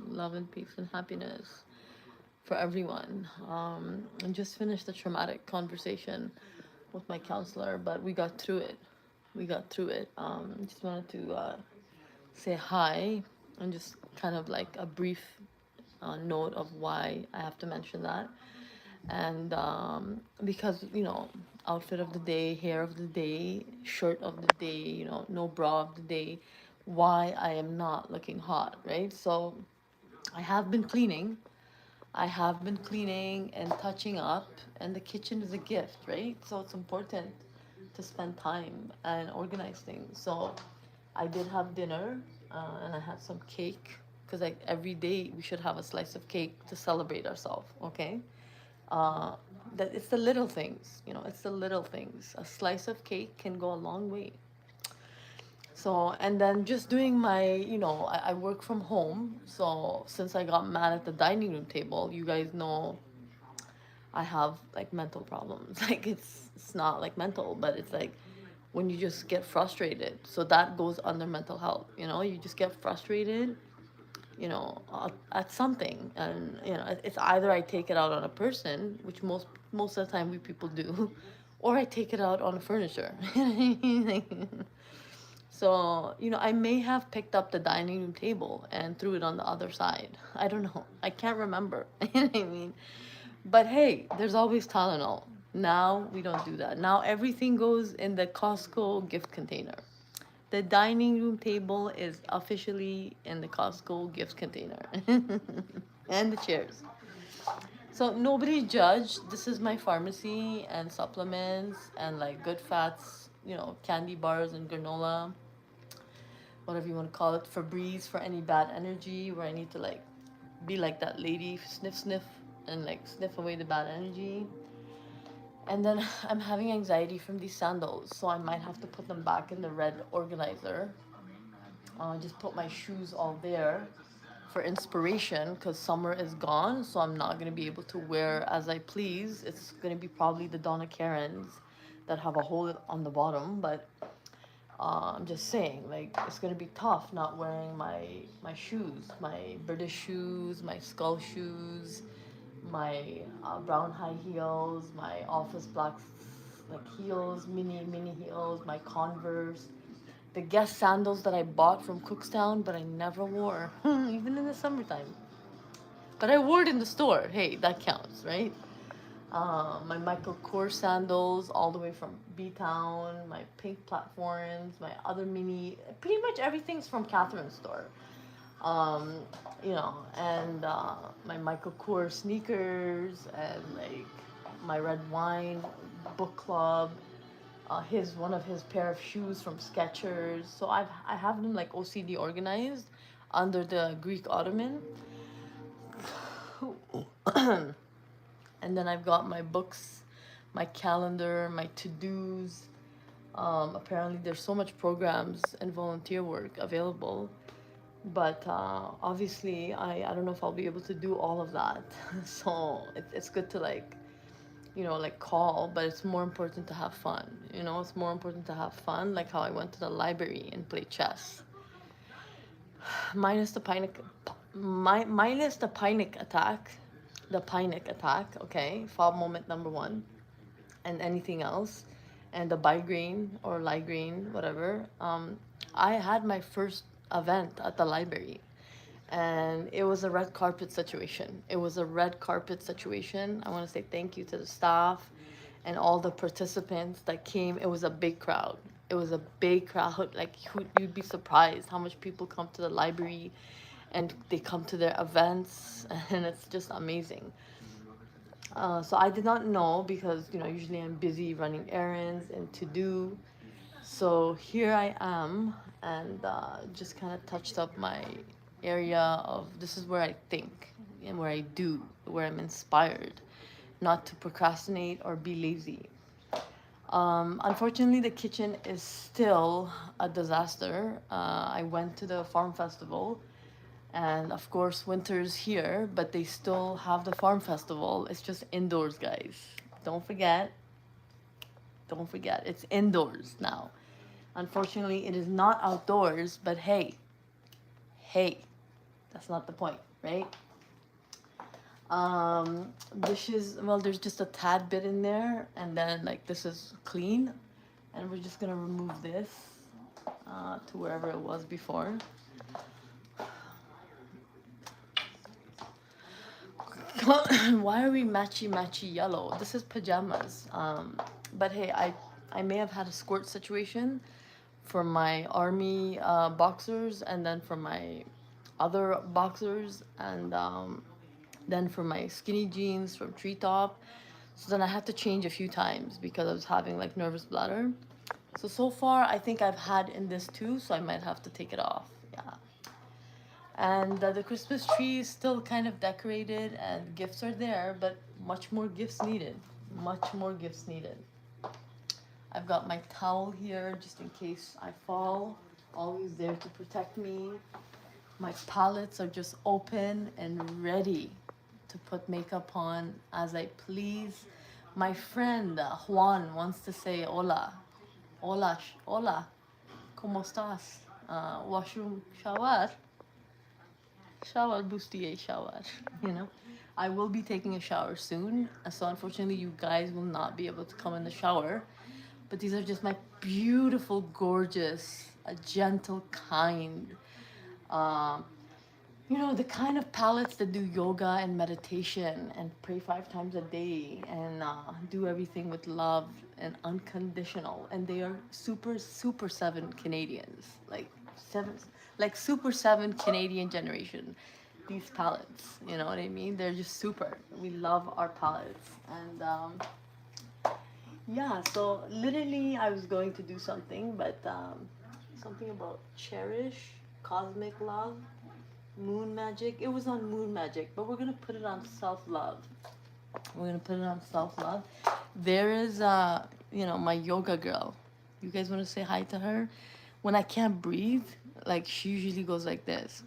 love and peace and happiness for everyone. And just finished a traumatic conversation with my counselor, but we got through it. We got through it. Just wanted to say hi and just kind of like a brief note of why I have to mention that. And because, outfit of the day, hair of the day, shirt of the day, no bra of the day, why I am not looking hot, right? So I have been cleaning. I have been cleaning and touching up, and the kitchen is a gift, right? So it's important to spend time and organize things. So I did have dinner, and I had some cake because like every day we should have a slice of cake to celebrate ourselves. Okay, uh, that it's the little things, it's the little things. A slice of cake can go a long way. So, and then just doing my, I work from home. So, since I got mad at the dining room table, you guys know I have like mental problems. Like, it's not like mental, but it's like when you just get frustrated. So, that goes under mental health. You just get frustrated, at something. And, it's either I take it out on a person, which most of the time we people do, or I take it out on the furniture. Like, so, I may have picked up the dining room table and threw it on the other side. I don't know. I can't remember. You know what I mean? But hey, there's always Tylenol. Now we don't do that. Now everything goes in the Costco gift container. The dining room table is officially in the Costco gift container. And the chairs. So nobody judged. This is my pharmacy and supplements and like good fats, candy bars and granola, whatever you want to call it, Febreze for any bad energy where I need to like be like that lady, sniff, sniff, and like sniff away the bad energy. And then I'm having anxiety from these sandals, so I might have to put them back in the red organizer. Just put my shoes all there for inspiration because summer is gone, so I'm not gonna be able to wear as I please. It's gonna be probably the Donna Karens that have a hole on the bottom, but I'm just saying, like, it's gonna be tough not wearing my shoes, my British shoes, my skull shoes, my brown high heels, my office black like heels, mini heels, my Converse, the Guess sandals that I bought from Cookstown, but I never wore, even in the summertime. But I wore it in the store. Hey, that counts, right? My Michael Kors sandals, all the way from B Town, my pink platforms, my other mini, pretty much everything's from Catherine's store. Um, and my Michael Kors sneakers, and like my red wine book club, his one of his pair of shoes from Skechers. So I have them like OCD organized under the Greek Ottoman. And then I've got my books, my calendar, my to-dos. Apparently there's so much programs and volunteer work available, but obviously I don't know if I'll be able to do all of that. So it's good to like, like call, but it's more important to have fun. It's more important to have fun, like how I went to the library and played chess. Minus the panic attack, okay, fob moment number one, and anything else, and the Bigrain or Ligrain, whatever. I had my first event at the library, and it was a red carpet situation. It was a red carpet situation. I want to say thank you to the staff and all the participants that came. It was a big crowd. It was a big crowd. Like, you'd be surprised how much people come to the library and they come to their events, and it's just amazing. So I did not know because, usually I'm busy running errands and to do. So here I am, and just kind of touched up my area of this is where I think and where I do, where I'm inspired, not to procrastinate or be lazy. Unfortunately, the kitchen is still a disaster. I went to the farm festival, and of course, winter's here, but they still have the farm festival. It's just indoors, guys. Don't forget, don't forget, it's indoors now. Unfortunately, it is not outdoors, but hey, hey, That's not the point, right? Dishes, well, there's just a tad bit in there, and then like this is clean, and we're just gonna remove this to wherever it was before. Why are we matchy yellow? This is pajamas. But hey, I may have had a squirt situation for my army boxers, and then for my other boxers, and then for my skinny jeans from Treetop. So then I had to change a few times because I was having like nervous bladder. So far I think I've had in this too, so I might have to take it off. Yeah. And the Christmas tree is still kind of decorated and gifts are there, but much more gifts needed. Much more gifts needed. I've got my towel here just in case I fall, always there to protect me. My palettes are just open and ready to put makeup on as I please. My friend Juan wants to say hola. Hola, hola. ¿Cómo estás? Washroom shower. Shower, bustier shower. You know, I will be taking a shower soon. So unfortunately, you guys will not be able to come in the shower. But these are just my beautiful, gorgeous, gentle, kind. Um, you know, the kind of palettes that do yoga and meditation and pray 5 times a day and do everything with love and unconditional. And they are super, super 7 Canadians. Like 7, like super 7 Canadian generation. These palettes, you know what I mean? They're just super. We love our palettes. And yeah, so literally I was going to do something, but something about cherish, cosmic love, moon magic. It was on moon magic, but we're gonna put it on self love. We're gonna put it on self love. There is, you know, my yoga girl. You guys want to say hi to her? When I can't breathe, like she usually goes like this.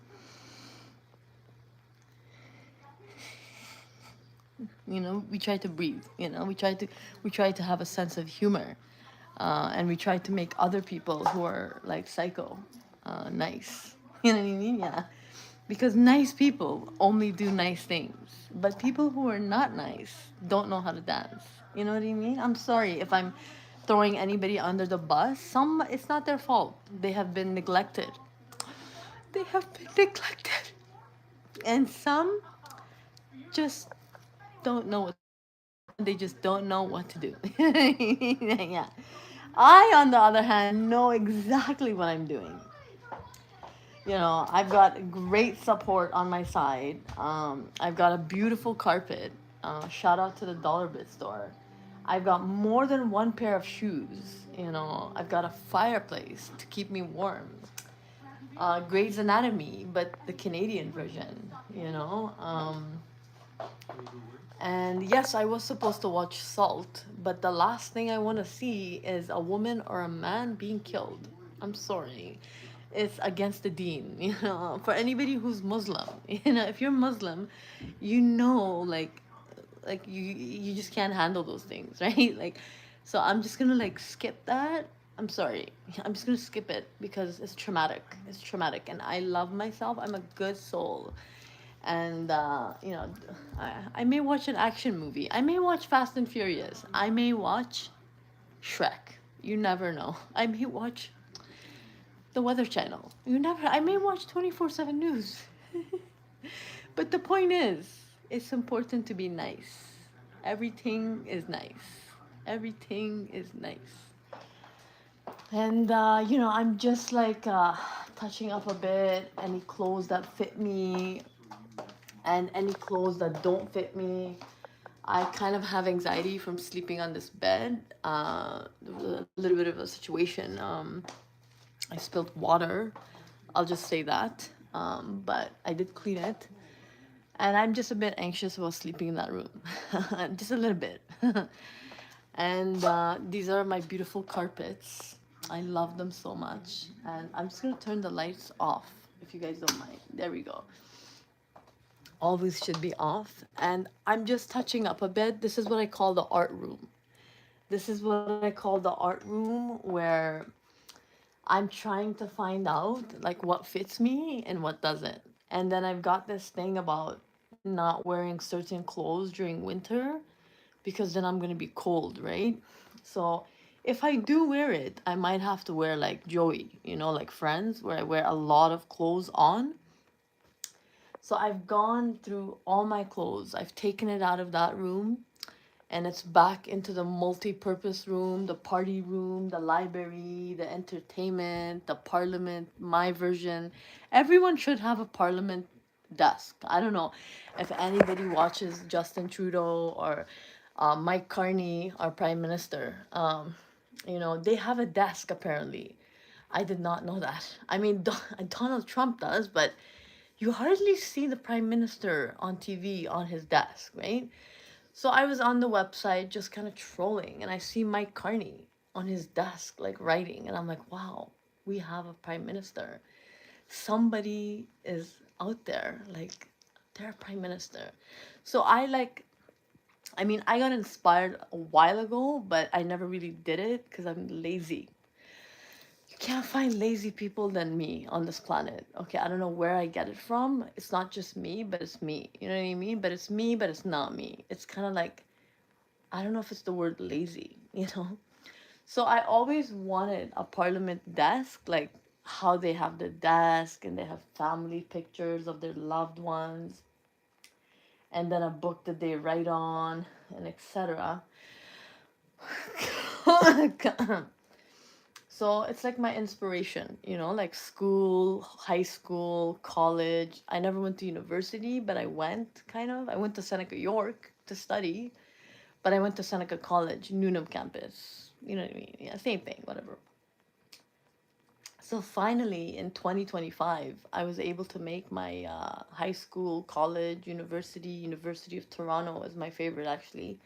You know, we try to breathe. You know, we try to have a sense of humor, and we try to make other people who are like psycho, nice. You know what I mean? Yeah. Because nice people only do nice things, but people who are not nice don't know how to dance. You know what I mean? I'm sorry if I'm throwing anybody under the bus. Some, it's not their fault. They have been neglected. They have been neglected. And some just don't know what they just don't know what to do. Yeah. I, on the other hand, know exactly what I'm doing. You know, I've got great support on my side. I've got a beautiful carpet. Shout out to the Dollar Bit store. I've got more than one pair of shoes. You know, I've got a fireplace to keep me warm. Grey's Anatomy, but the Canadian version. You know, and yes, I was supposed to watch Salt, but the last thing I want to see is a woman or a man being killed. I'm sorry. It's against the deen, you know. For anybody who's Muslim, you know, if you're Muslim, you know, like you just can't handle those things, right? Like, so I'm just gonna like skip that. I'm sorry. I'm just gonna skip it because it's traumatic. It's traumatic, and I love myself. I'm a good soul, and you know, I may watch an action movie. I may watch Fast and Furious. I may watch Shrek. You never know. I may watch the Weather Channel. You never. I may watch 24/7 news. But the point is, it's important to be nice. Everything is nice. Everything is nice. And you know, I'm just like touching up a bit. Any clothes that fit me, and any clothes that don't fit me. I kind of have anxiety from sleeping on this bed. A little bit of a situation. I spilled water. I'll just say that. But I did clean it. And I'm just a bit anxious about sleeping in that room. Just a little bit. And these are my beautiful carpets. I love them so much. And I'm just going to turn the lights off, if you guys don't mind. There we go. Always should be off. And I'm just touching up a bit. This is what I call the art room. This is what I call the art room, where I'm trying to find out like what fits me and what doesn't. And then I've got this thing about not wearing certain clothes during winter because then I'm gonna be cold, right? So if I do wear it, I might have to wear like Joey, like Friends, where I wear a lot of clothes on. So I've gone through all my clothes. I've taken it out of that room and it's back into the multi-purpose room, the party room, the library, the entertainment, the parliament, my version. Everyone should have a parliament desk. I don't know if anybody watches Justin Trudeau or Mike Carney, our prime minister. They have a desk apparently. I did not know that. I mean, Donald Trump does, but you hardly see the prime minister on TV on his desk, right? So I was on the website just kind of trolling, and I see Mike Carney on his desk, like writing, and I'm like, wow, we have a prime minister. Somebody is out there, like, they're prime minister. So I mean, I got inspired a while ago, but I never really did it because I'm lazy. You can't find lazy people than me on this planet. Okay, I don't know where I get it from. It's not just me, but it's me. You know what I mean? But it's me, but it's not me. It's kind of like, I don't know if it's the word lazy. So I always wanted a parliament desk, like how they have the desk and they have family pictures of their loved ones, and then a book that they write on, and etc. So it's like my inspiration, like school, high school, college. I never went to university, but I went kind of. I went to Seneca York to study, but I went to Seneca College, Newnham campus. You know what I mean? Yeah, same thing, whatever. So finally, in 2025, I was able to make my high school, college, University of Toronto is my favorite actually.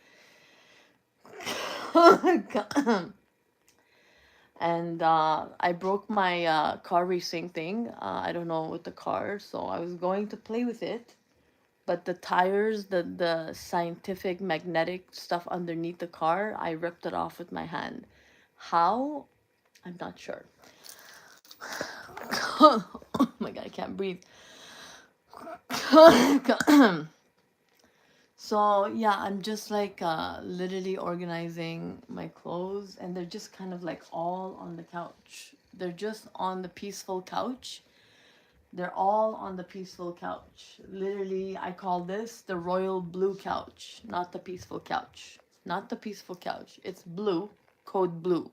And I broke my car racing thing. I don't know with the car, so I was going to play with it, but the tires, the scientific magnetic stuff underneath the car, I ripped it off with my hand. How? I'm not sure. Oh my god, I can't breathe. So yeah, I'm just like literally organizing my clothes, and they're just kind of like all on the couch. They're just on the peaceful couch. They're all on the peaceful couch. Literally, I call this the royal blue couch, not the peaceful couch. Not the peaceful couch. It's blue, code blue.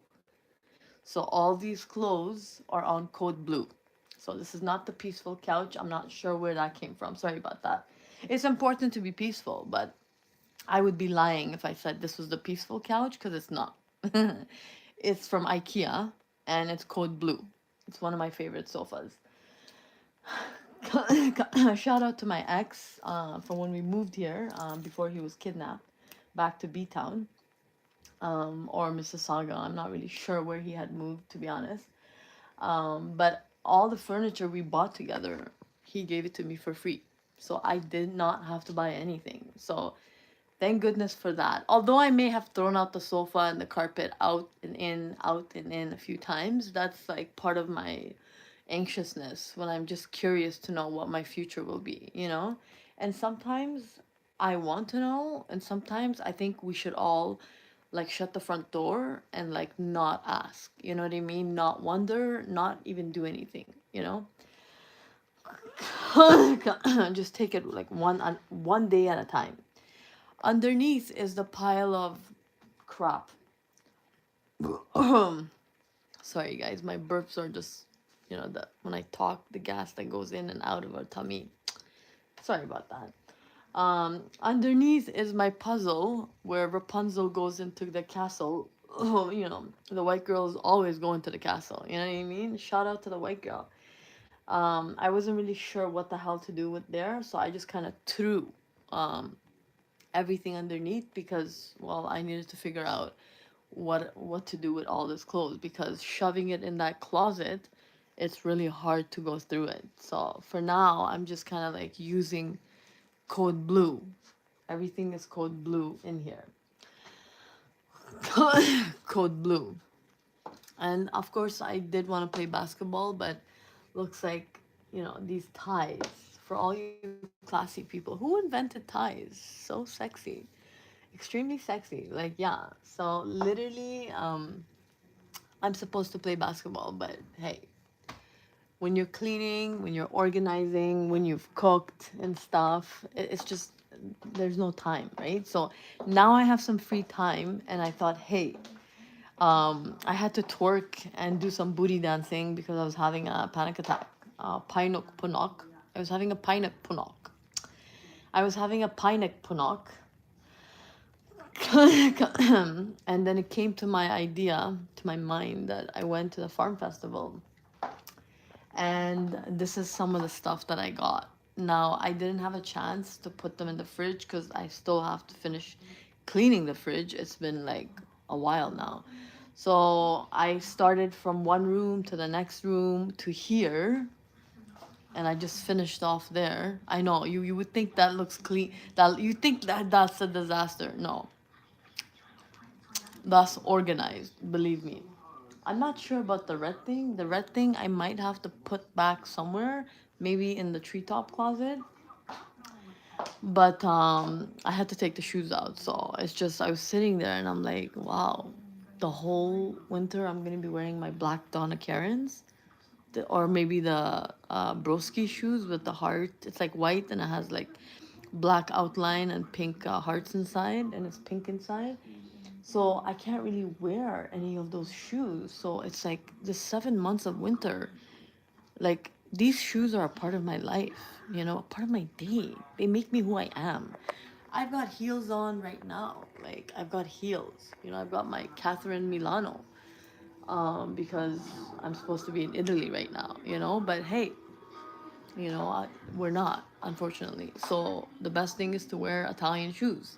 So all these clothes are on code blue. So this is not the peaceful couch. I'm not sure where that came from. Sorry about that. It's important to be peaceful, but I would be lying if I said this was the peaceful couch because it's not. It's from IKEA and it's code blue. It's one of my favorite sofas. Shout out to my ex from when we moved here before he was kidnapped back to B Town or Mississauga. I'm not really sure where he had moved, to be honest. But all the furniture we bought together, he gave it to me for free. So I did not have to buy anything. So thank goodness for that. Although I may have thrown out the sofa and the carpet out and in a few times, that's like part of my anxiousness when I'm just curious to know what my future will be. And sometimes I want to know, and sometimes I think we should all like shut the front door and like not ask. You know what I mean? Not wonder, not even do anything. Just take it like one day at a time. Underneath is the pile of crap. Sorry guys, my burps are just that when I talk, the gas that goes in and out of our tummy. Sorry about that. Underneath is my puzzle where Rapunzel goes into the castle. Oh, the white girls always go into the castle. You know what I mean? Shout out to the white girl. I wasn't really sure what the hell to do with there, so I just kind of threw everything underneath because, well, I needed to figure out what to do with all this clothes because shoving it in that closet, it's really hard to go through it. So for now, I'm just kind of like using code blue. Everything is code blue in here. Code blue. And of course, I did want to play basketball, but looks like, these ties for all you classy people, who invented ties? So sexy, extremely sexy. Like, yeah. So literally, I'm supposed to play basketball, but hey, when you're cleaning, when you're organizing, when you've cooked and stuff, it's just there's no time, right? So now I have some free time, and I thought, hey, I had to twerk and do some booty dancing because I was having a panic attack. Painok punok. I was having a panic punok. I was having a panic punok. And then it came to my idea, to my mind, that I went to the farm festival, and this is some of the stuff that I got. Now, I didn't have a chance to put them in the fridge because I still have to finish cleaning the fridge. It's been like a while now. So I started from one room to the next room to here, and I just finished off there. I know you would think that looks clean. That you think that that's a disaster. No, that's organized. Believe me. I'm not sure about the red thing. The red thing I might have to put back somewhere, maybe in the treetop closet. But I had to take the shoes out, so it's just I was sitting there and I'm like, wow, the whole winter I'm gonna be wearing my black Donna Karens, or maybe the Broski shoes with the heart. It's like white and it has like black outline and pink hearts inside, and it's pink inside. So I can't really wear any of those shoes. So it's like the 7 months of winter, like these shoes are a part of my life, a part of my day. They make me who I am. I've got heels on right now. Like I've got heels. I've got my Catherine Milano, because I'm supposed to be in Italy right now, but hey, we're not, unfortunately. So the best thing is to wear Italian shoes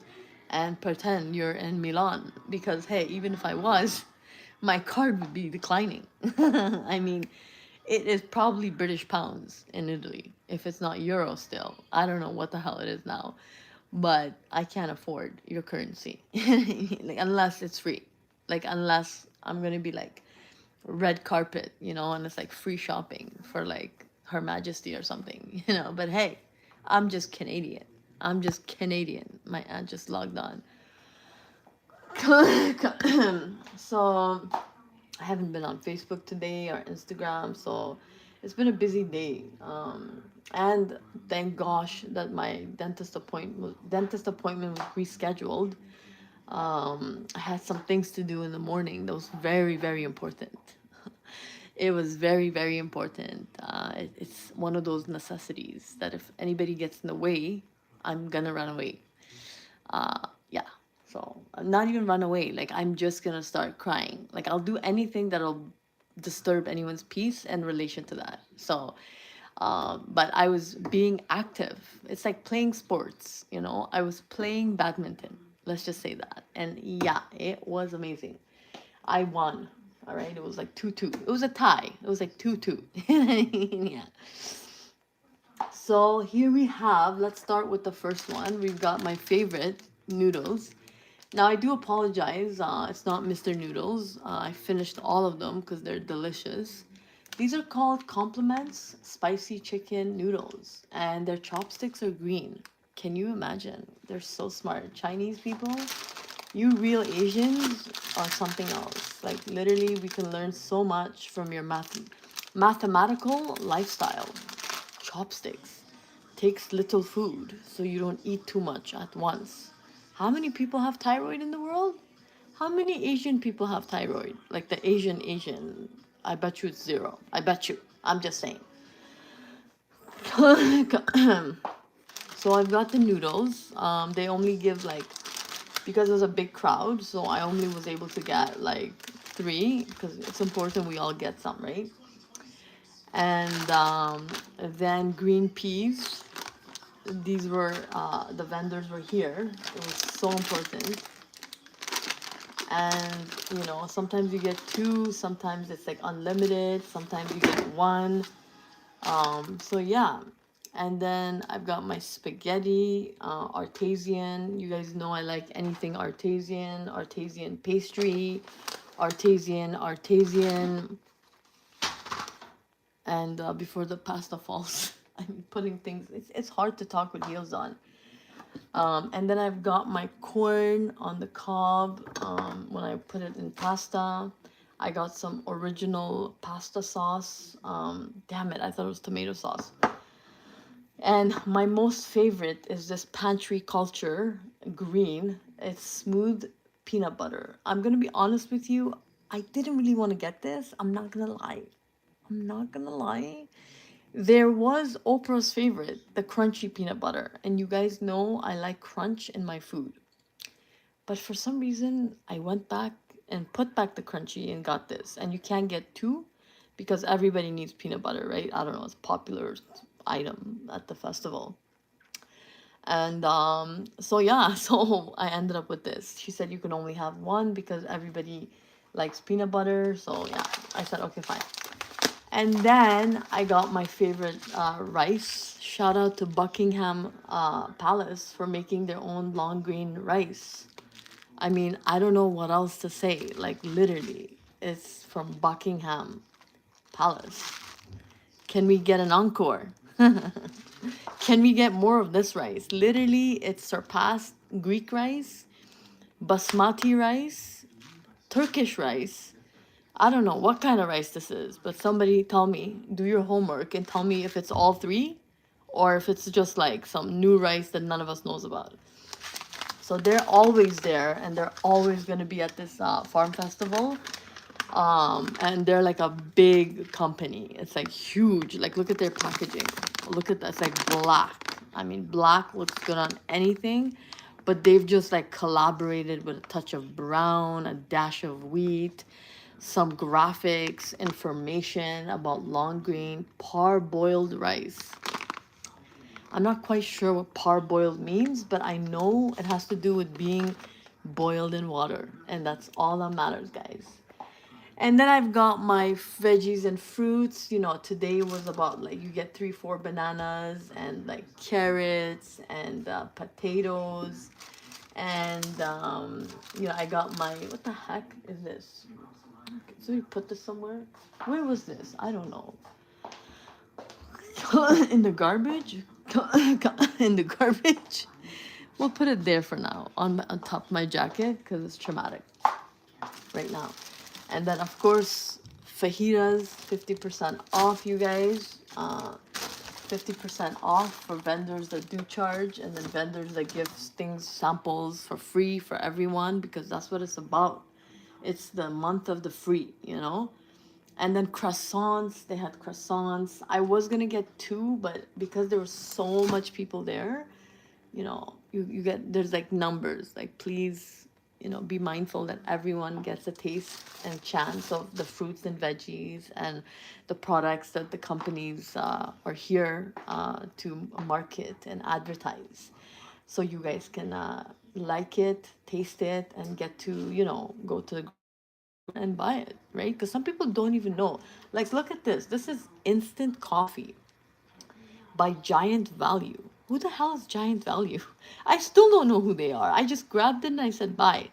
and pretend you're in Milan, because hey, even if I was, my card would be declining. I mean, it is probably British pounds in Italy, if it's not euro still. I don't know what the hell it is now, but I can't afford your currency. Like, unless it's free. Like, unless I'm gonna be like red carpet, and it's like free shopping for like Her Majesty or something, But hey, I'm just Canadian. I'm just Canadian. My aunt just logged on. So I haven't been on Facebook today or Instagram, so it's been a busy day. And thank gosh that my dentist appointment was rescheduled. I had some things to do in the morning that was very, very important. It was very, very important. It's one of those necessities that if anybody gets in the way, I'm gonna run away. Yeah. So I'm not even run away. Like I'm just gonna start crying. Like I'll do anything that'll disturb anyone's peace in relation to that. So, but I was being active. It's like playing sports. I was playing badminton. Let's just say that. And yeah, it was amazing. I won. All right, it was like 2-2. It was a tie. It was like 2-2. Yeah. So here we have, let's start with the first one. We've got my favorite noodles. Now I do apologize. It's not Mr. Noodles. I finished all of them because they're delicious. These are called Compliments Spicy Chicken Noodles, and their chopsticks are green. Can you imagine? They're so smart. Chinese people, you real Asians are something else. Like literally, we can learn so much from your mathematical lifestyle. Chopsticks takes little food so you don't eat too much at once. How many people have thyroid in the world? How many Asian people have thyroid? Like the Asian. I bet you it's zero. I bet you. I'm just saying. So I've got the noodles. They only give like, because there's a big crowd, so I only was able to get like 3 because it's important we all get some, right? And then green peas. These were, the vendors were here. It was so important. And sometimes you get 2, sometimes it's like unlimited, sometimes you get 1. So yeah. And then I've got my spaghetti, artesian. You guys know I like anything artesian pastry, artesian. And before the pasta falls. I mean, putting things, it's hard to talk with heels on. And then I've got my corn on the cob when I put it in pasta. I got some original pasta sauce. Damn it, I thought it was tomato sauce. And my most favorite is this Pantry Culture green. It's smooth peanut butter. I'm gonna be honest with you, I didn't really want to get this. I'm not gonna lie. I'm not gonna lie. There was Oprah's favorite, the crunchy peanut butter. And you guys know I like crunch in my food. But for some reason, I went back and put back the crunchy and got this. And you can't get two because everybody needs peanut butter, right? I don't know, it's a popular item at the festival. And so yeah, so I ended up with this. She said you can only have one because everybody likes peanut butter. So yeah, I said okay, fine. And then I got my favorite rice. Shout out to Buckingham Palace for making their own long grain rice. I mean, I don't know what else to say. Like, literally, it's from Buckingham Palace. Can we get an encore? Can we get more of this rice? Literally, it surpassed Greek rice, basmati rice, Turkish rice. I don't know what kind of rice this is, but somebody tell me, do your homework and tell me if it's all three or if it's just like some new rice that none of us knows about. So they're always there and they're always going to be at this farm festival. And they're like a big company. It's like huge. Like, look at their packaging. Look at that. It's like black. I mean, black looks good on anything, but they've just like collaborated with a touch of brown, a dash of wheat, some graphics, information about long grain parboiled rice. I'm not quite sure what parboiled means, but I know it has to do with being boiled in water, and that's all that matters, guys. And then I've got my veggies and fruits. You know, today was about like you get 3, 4 bananas and like carrots and potatoes. And, you know, I got my, what the heck is this? So we put this somewhere. Where was this? I don't know. In the garbage? In the garbage? We'll put it there for now on top of my jacket because it's traumatic right now. And then, of course, fajitas, 50% off, you guys. 50% off for vendors that do charge, and then vendors that give things, samples for free for everyone, because that's what it's about. It's the month of the free, you know? And then croissants, they had croissants. I was gonna get two, but because there was so much people there, you know, you get, there's like numbers, like please, you know, be mindful that everyone gets a taste and chance of the fruits and veggies and the products that the companies are here to market and advertise. So you guys can like it, taste it, and get to, you know, go to the and buy it, right? Because some people don't even know. Like, look at this. This is instant coffee by Giant Value. Who the hell is Giant Value? I still don't know who they are. I just grabbed it and I said bye.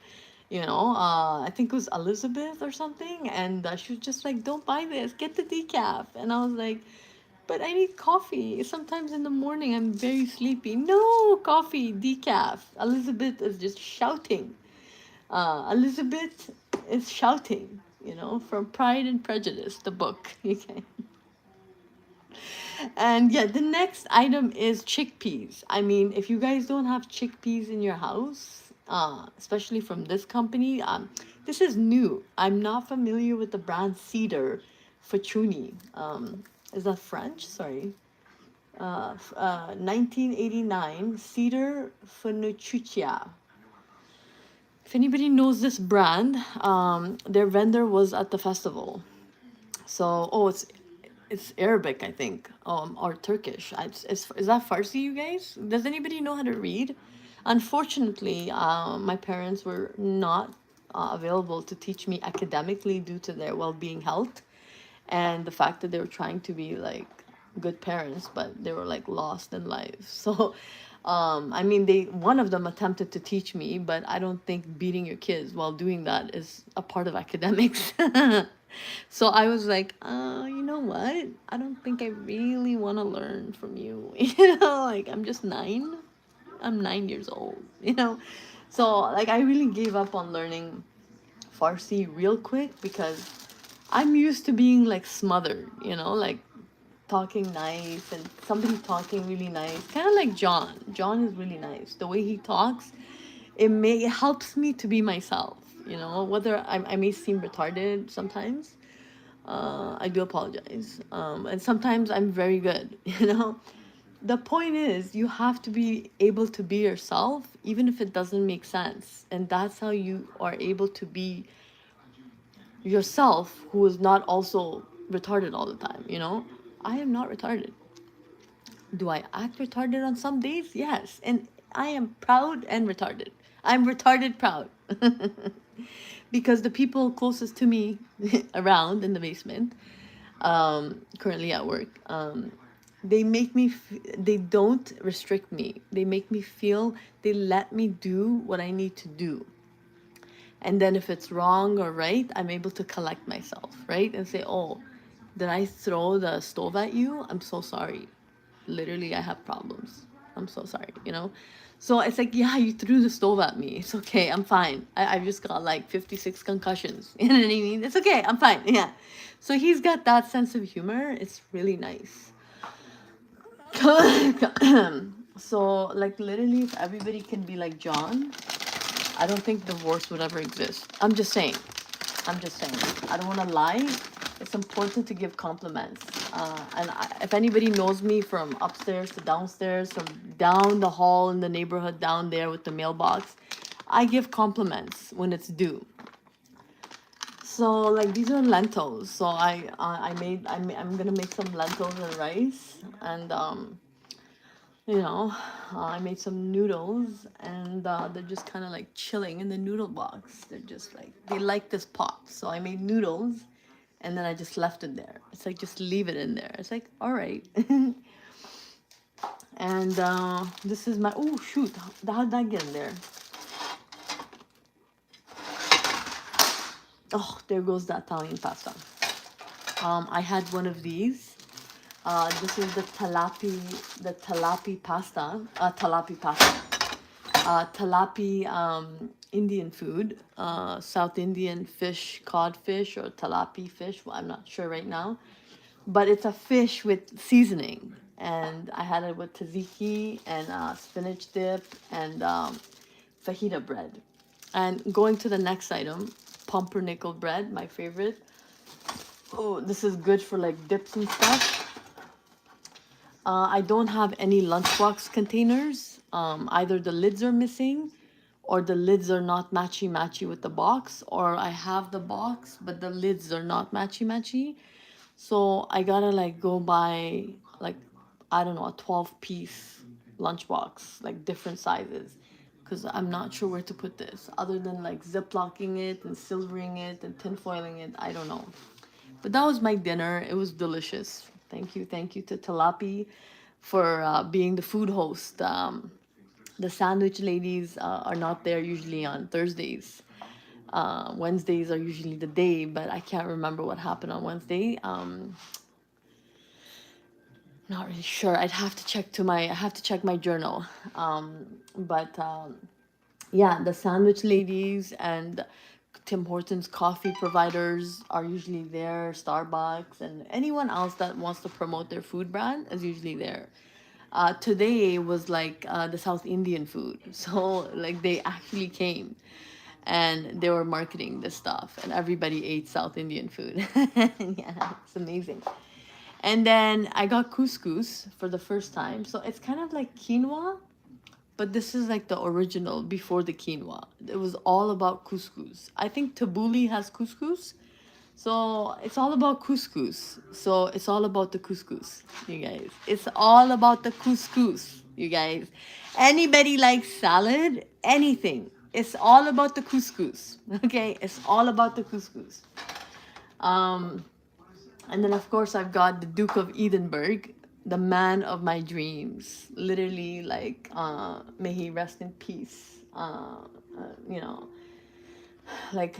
You know, I think it was Elizabeth or something, and she was just like, "Don't buy this. Get the decaf." And I was like, "But I need coffee. Sometimes in the morning I'm very sleepy." No coffee, decaf. Elizabeth is just shouting. Elizabeth is shouting. You know, from Pride and Prejudice, the book. Okay. And yeah, the next item is chickpeas. I mean, if you guys don't have chickpeas in your house, especially from this company, this is new. I'm not familiar with the brand Cedar Faccioni. Is that French? Sorry. 1989 Cedar Fanuccia. If anybody knows this brand, their vendor was at the festival. So, oh, it's Arabic, I think, or Turkish. Is that Farsi, you guys? Does anybody know how to read? Unfortunately, my parents were not available to teach me academically due to their well-being health and the fact that they were trying to be like good parents, but they were like lost in life. So, I mean, one of them attempted to teach me, but I don't think beating your kids while doing that is a part of academics. So I was like, you know what? I don't think I really want to learn from you. Like I'm just 9. I'm 9 years old, So like I really gave up on learning Farsi real quick because I'm used to being like smothered, like talking nice and somebody talking really nice. Kind of like John. John is really nice. The way he talks, it helps me to be myself, whether I may seem retarded sometimes. I do apologize. And sometimes I'm very good, The point is, you have to be able to be yourself, even if it doesn't make sense. And that's how you are able to be yourself, who is not also retarded all the time, I am not retarded. Do I act retarded on some days? Yes. And I am proud and retarded. I'm retarded proud. Because the people closest to me around in the basement, currently at work, they make me, they don't restrict me. They make me feel, they let me do what I need to do. And then if it's wrong or right, I'm able to collect myself, right? And say, oh, did I throw the stove at you? I'm so sorry. Literally, I have problems. I'm so sorry, So it's like, yeah, you threw the stove at me. It's okay. I'm fine. I've just got like 56 concussions. You know what I mean? It's okay. I'm fine. Yeah. So he's got that sense of humor. It's really nice. So, like, literally, if everybody can be like John, I don't think divorce would ever exist. I'm just saying. I'm just saying. I don't want to lie. It's important to give compliments. If anybody knows me from upstairs to downstairs, from down the hall in the neighborhood down there with the mailbox, I give compliments when it's due. So like these are lentils. So I'm gonna make some lentils and rice, and I made some noodles, and they're just kind of like chilling in the noodle box. They're just like, they like this pot. So I made noodles, and then I just left it there. It's like, just leave it in there. It's like, all right. And this is my, oh, shoot. How'd that get in there? Oh, there goes the Italian pasta. I had one of these. This is the talapi pasta. Talapi Indian food, South Indian fish, codfish or talapi fish. Well, I'm not sure right now, but it's a fish with seasoning, and I had it with tzatziki and spinach dip and fajita bread. And going to the next item, pumpernickel bread, my favorite. Oh, this is good for like dips and stuff. I don't have any lunchbox containers. Either the lids are missing, or the lids are not matchy matchy with the box, or I have the box but the lids are not matchy matchy. So I gotta like go buy like, I don't know, a 12-piece lunchbox, like different sizes, because I'm not sure where to put this other than like ziplocking it and silvering it and tinfoiling it. I don't know. But that was my dinner. It was delicious. Thank you to Talapi for being the food host. The sandwich ladies are not there usually on Thursdays. Wednesdays are usually the day, but I can't remember what happened on Wednesday. Not really sure. I have to check my journal. But yeah, the sandwich ladies and Tim Hortons coffee providers are usually there. Starbucks and anyone else that wants to promote their food brand is usually there. Today was like the South Indian food, so like they actually came and they were marketing this stuff, and everybody ate South Indian food. Yeah, it's amazing. And then I got couscous for the first time. So it's kind of like quinoa, but this is like the original before the quinoa. It was all about couscous. I think Tabbouleh has couscous. So it's all about couscous. So it's all about the couscous, you guys. It's all about the couscous, you guys. Anybody likes salad? Anything. It's all about the couscous. Okay? It's all about the couscous. Um, and then, of course, I've got the Duke of Edinburgh, the man of my dreams. Literally, like, may he rest in peace. You know, Like,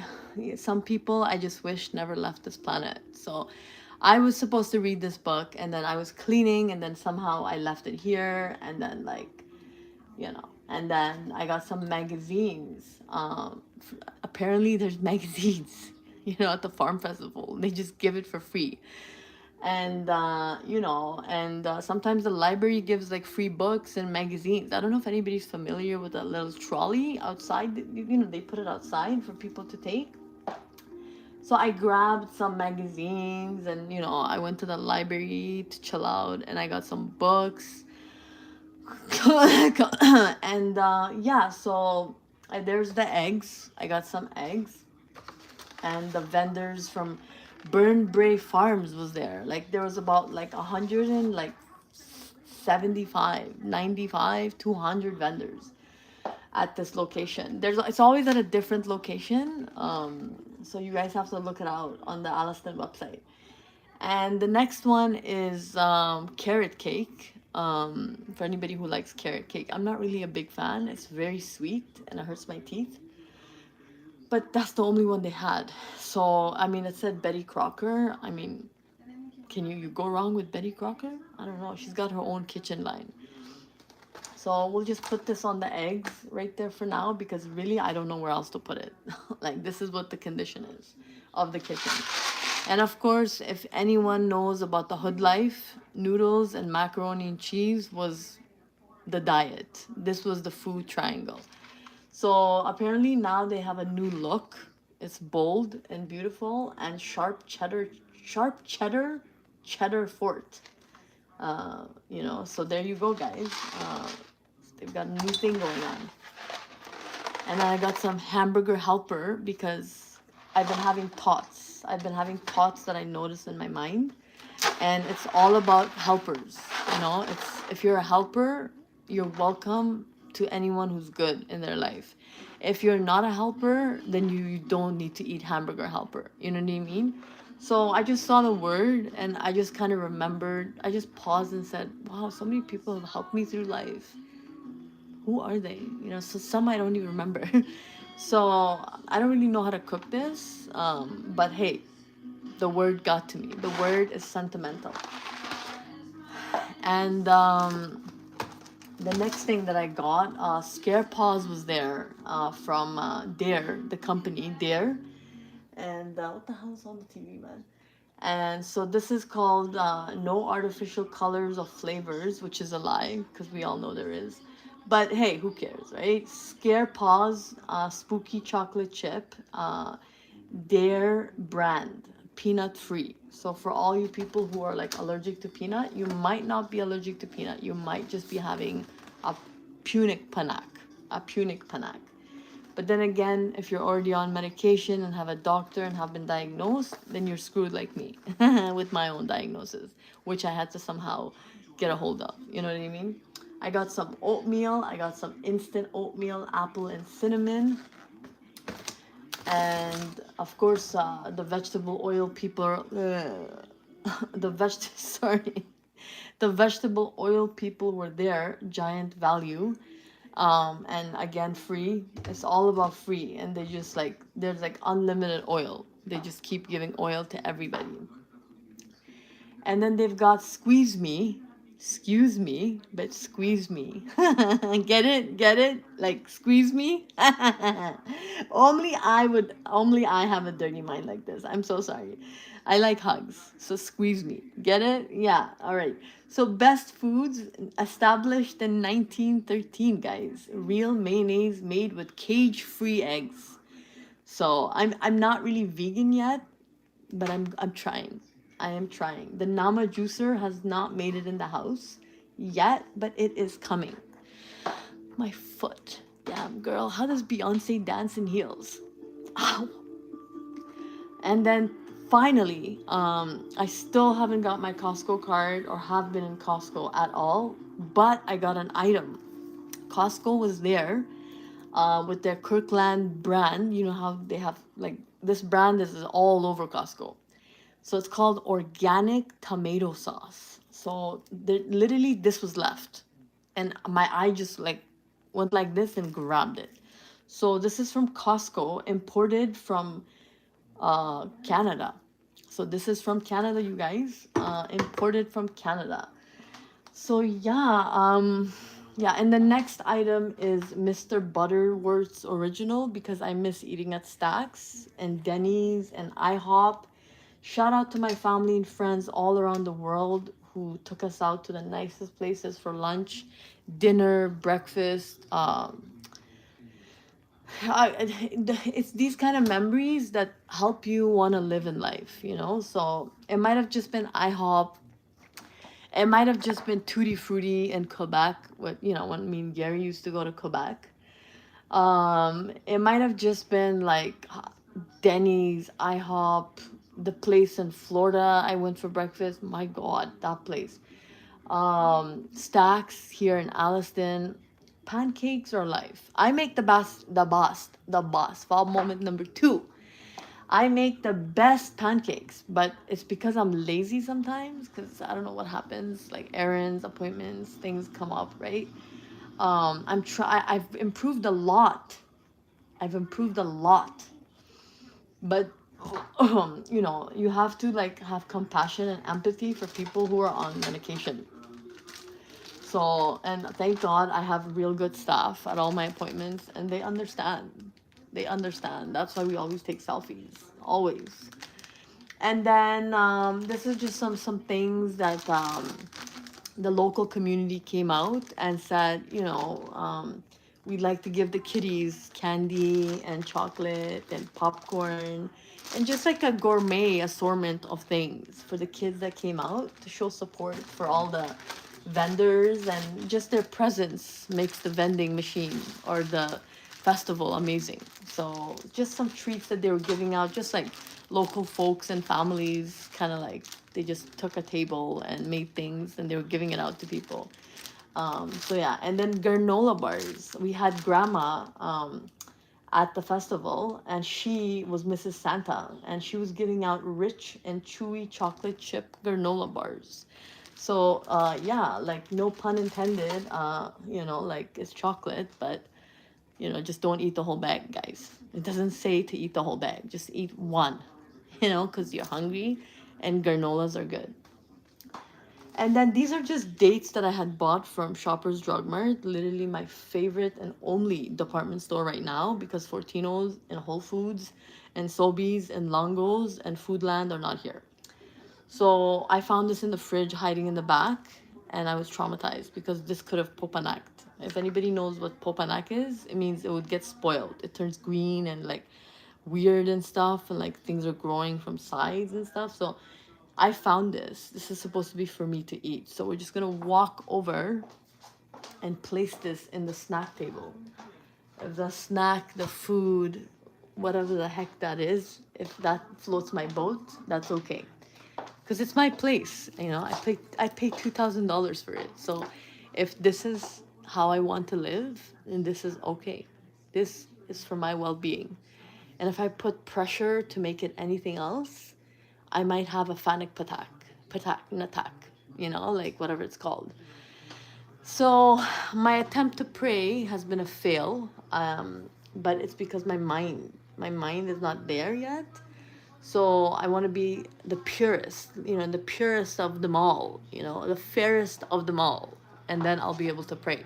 some people I just wish never left this planet. So I was supposed to read this book, and then I was cleaning, and then somehow I left it here, and then, like, and then I got some magazines. Apparently there's magazines, at the farm festival. They just give it for free. And sometimes the library gives like free books and magazines. I don't know if anybody's familiar with a little trolley outside. They put it outside for people to take. So I grabbed some magazines, and I went to the library to chill out, and I got some books. And yeah, so there's the eggs. I got some eggs, and the vendors from Burnbrae Farms was there. Like, there was about like 100 and like 75, 95, 200 vendors at this location. It's always at a different location. So you guys have to look it out on the Alliston website. And the next one is carrot cake. For anybody who likes carrot cake, I'm not really a big fan. It's very sweet and it hurts my teeth. But that's the only one they had. So, I mean, it said Betty Crocker. I mean, can you go wrong with Betty Crocker? I don't know. She's got her own kitchen line. So we'll just put this on the eggs right there for now, because really I don't know where else to put it. Like, this is what the condition is of the kitchen. And of course, if anyone knows about the hood life, noodles and macaroni and cheese was the diet. This was the food triangle. So apparently now they have a new look. It's bold and beautiful, and cheddar fort. So there you go, guys. They've got a new thing going on. And then I got some hamburger helper, because I've been having thoughts. That I noticed in my mind. And it's all about helpers. If you're a helper, you're welcome to anyone who's good in their life. If you're not a helper, then you don't need to eat hamburger helper. You know what I mean? So I just saw the word, and I just kind of remembered. I just paused and said, wow, so many people have helped me through life. Who are they? So some I don't even remember. So I don't really know how to cook this. But hey, the word got to me. The word is sentimental. And the next thing that I got, Scare Paws was there, from Dare, the company Dare. And what the hell is on the TV, man? And so this is called No Artificial Colors or Flavors, which is a lie, because we all know there is. But hey, who cares, right? Scare Paws, spooky chocolate chip, Dare brand, peanut free. So for all you people who are like allergic to peanut, you might not be allergic to peanut. You might just be having a punic panac. But then again, if you're already on medication and have a doctor and have been diagnosed, then you're screwed like me with my own diagnosis, which I had to somehow get a hold of. You know what I mean? I got some oatmeal. I got some instant oatmeal, apple and cinnamon. And of course, the vegetable oil people are, the vegetable oil people were there, Giant Value. And again, free. It's all about free. And they just like, there's like unlimited oil. They just keep giving oil to everybody. And then they've got Squeeze Me. Excuse me, but squeeze me. Get it? Like, squeeze me? Only I have a dirty mind like this. I'm so sorry. I like hugs. So squeeze me. Get it? Yeah. All right. So best foods established in 1913, guys. Real mayonnaise made with cage-free eggs. So I'm not really vegan yet, but I'm trying. I am trying. The Nama juicer has not made it in the house yet, but it is coming. My foot. Damn, girl. How does Beyonce dance in heels? Ow. And then finally, I still haven't got my Costco card or have been in Costco at all, but I got an item. Costco was there with their Kirkland brand. You know how they have, like, this brand is all over Costco. So it's called organic tomato sauce. So literally this was left. And my eye just like went like this and grabbed it. So this is from Costco, imported from Canada. So this is from Canada, you guys. Imported from Canada. So yeah, and the next item is Mr. Butterworth's Original, because I miss eating at Stacks and Denny's and IHOP. Shout out to my family and friends all around the world who took us out to the nicest places for lunch, dinner, breakfast. It's these kind of memories that help you want to live in life, you know? So it might have just been IHOP. It might have just been Tutti Frutti in Quebec. What, you know, when me and Gary used to go to Quebec. It might have just been like Denny's, IHOP, the place in Florida I went for breakfast. My God, that place. Stacks here in Alliston. Pancakes are life. I make the boss. Fall moment number 2. I make the best pancakes, but it's because I'm lazy sometimes, because I don't know what happens, like errands, appointments, things come up, right? I've improved a lot. I've improved a lot. But you know, you have to like have compassion and empathy for people who are on medication. So, and thank God I have real good staff at all my appointments, and they understand. They understand. That's why we always take selfies. Always. And then this is just some things that the local community came out and said, you know, we'd like to give the kiddies candy and chocolate and popcorn and just like a gourmet assortment of things for the kids that came out to show support for all the vendors, and just their presence makes the vending machine or the festival amazing. So just some treats that they were giving out, just like local folks and families, kind of like they just took a table and made things and they were giving it out to people. So yeah, and then granola bars. We had grandma at the festival, and she was Mrs. Santa, and she was giving out rich and chewy chocolate chip granola bars. So yeah, like no pun intended. You know, like it's chocolate, but you know, just don't eat the whole bag, guys. It doesn't say to eat the whole bag. Just eat one, you know, because you're hungry, and granolas are good. And then these are just dates that I had bought from Shoppers Drug Mart, literally my favorite and only department store right now, because Fortino's and Whole Foods and Sobeys and Longo's and Foodland are not here. So I found this in the fridge hiding in the back, and I was traumatized because this could have popanaked. If anybody knows what popanak is, it means it would get spoiled. It turns green and like weird and stuff, and like things are growing from sides and stuff. So I found this. This is supposed to be for me to eat. So we're just gonna walk over and place this in the snack table. If the snack, the food, whatever the heck that is, if that floats my boat, that's okay. Because it's my place, you know. I paid $2,000 for it. So if this is how I want to live, then this is okay. This is for my well-being. And if I put pressure to make it anything else, I might have a panic attack, you know, like whatever it's called. So my attempt to pray has been a fail, but it's because my mind is not there yet. So I want to be the purest, you know, the purest of them all, you know, the fairest of them all, and then I'll be able to pray.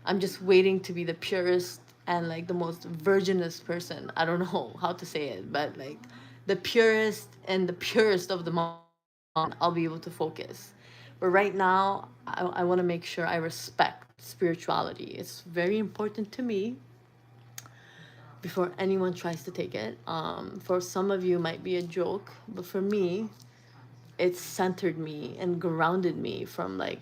I'm just waiting to be the purest and like the most virginous person. I don't know how to say it, but like the purest and the purest of them all, I'll be able to focus. But right now, I want to make sure I respect spirituality. It's very important to me before anyone tries to take it. For some of you, it might be a joke, but for me, it centered me and grounded me from like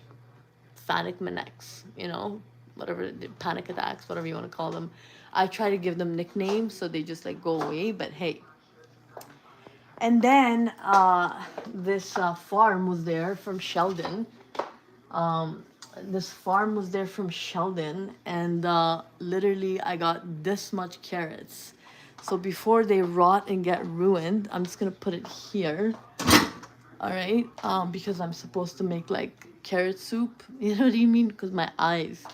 panic attacks, you know, whatever the panic attacks, whatever you want to call them. I try to give them nicknames so they just like go away, but hey. And then this farm was there from Sheldon. Um, this farm was there from Sheldon, and literally I got this much carrots. So before they rot and get ruined, I'm just gonna put it here. All right, because I'm supposed to make like carrot soup. You know what I mean? Because my eyes.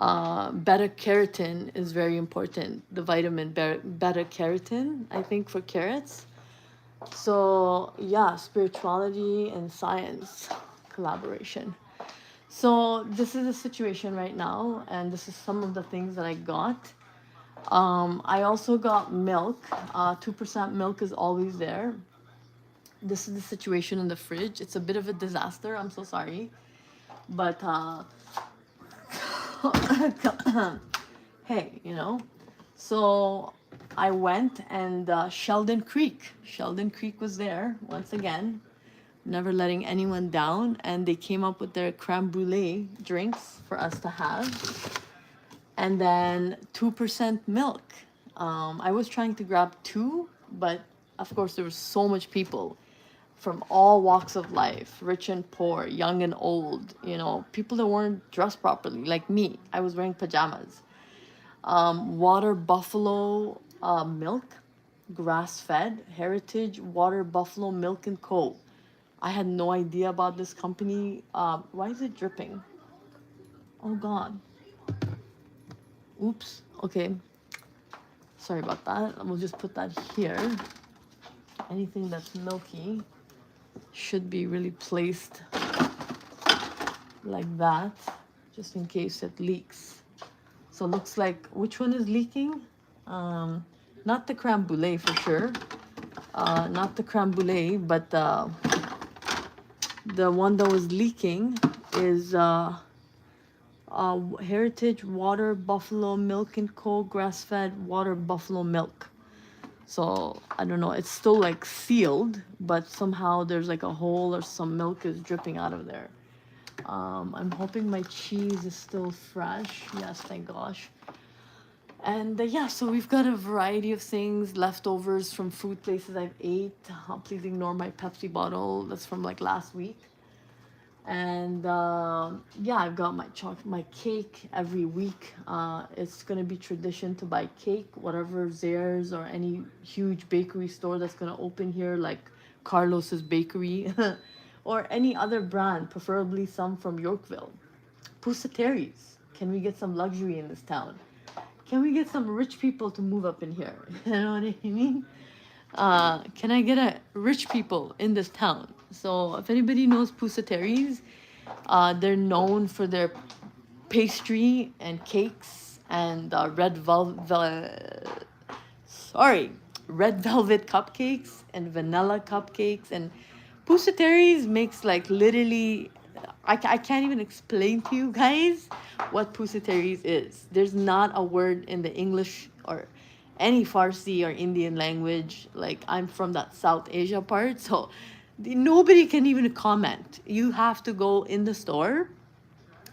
Beta carotene is very important. The vitamin beta carotene, I think, for carrots. So yeah, spirituality and science collaboration. So this is the situation right now, and this is some of the things that I got. I also got milk. 2% milk is always there. This is the situation in the fridge. It's a bit of a disaster. I'm so sorry. But hey, you know. So I went and Sheldon Creek. Sheldon Creek was there once again, never letting anyone down. And they came up with their creme brulee drinks for us to have. And then 2% milk. I was trying to grab two, but of course there was so much people from all walks of life, rich and poor, young and old, you know, people that weren't dressed properly, like me. I was wearing pajamas. Water buffalo milk, grass fed, heritage water buffalo milk and co. I had no idea about this company. Why is it dripping? Oh God. Oops. Okay. Sorry about that. We'll just put that here. Anything that's milky should be really placed like that, just in case it leaks. So it looks like, which one is leaking? Not the creme brulee for sure. Not the creme brulee, but the one that was leaking is Heritage Water Buffalo Milk and Co. Grass-fed water buffalo milk. So I don't know, it's still like sealed, but somehow there's like a hole or some milk is dripping out of there. I'm hoping my cheese is still fresh. Yes, thank gosh. And yeah, so we've got a variety of things, leftovers from food places I've ate. Please ignore my Pepsi bottle. That's from like last week. And yeah, I've got my cake every week. It's gonna be tradition to buy cake, whatever Zayre's or any huge bakery store that's gonna open here, like Carlos's Bakery, or any other brand, preferably some from Yorkville. Pusateri's. Can we get some luxury in this town? Can we get some rich people to move up in here? You know what I mean? Can I get a rich people in this town? So if anybody knows Pusateri's, they're known for their pastry and cakes and red velvet cupcakes and vanilla cupcakes. And Pusateri's makes like literally, I can't even explain to you guys what Pusateri's is. There's not a word in the English or any Farsi or Indian language. Like, I'm from that South Asia part, so nobody can even comment. You have to go in the store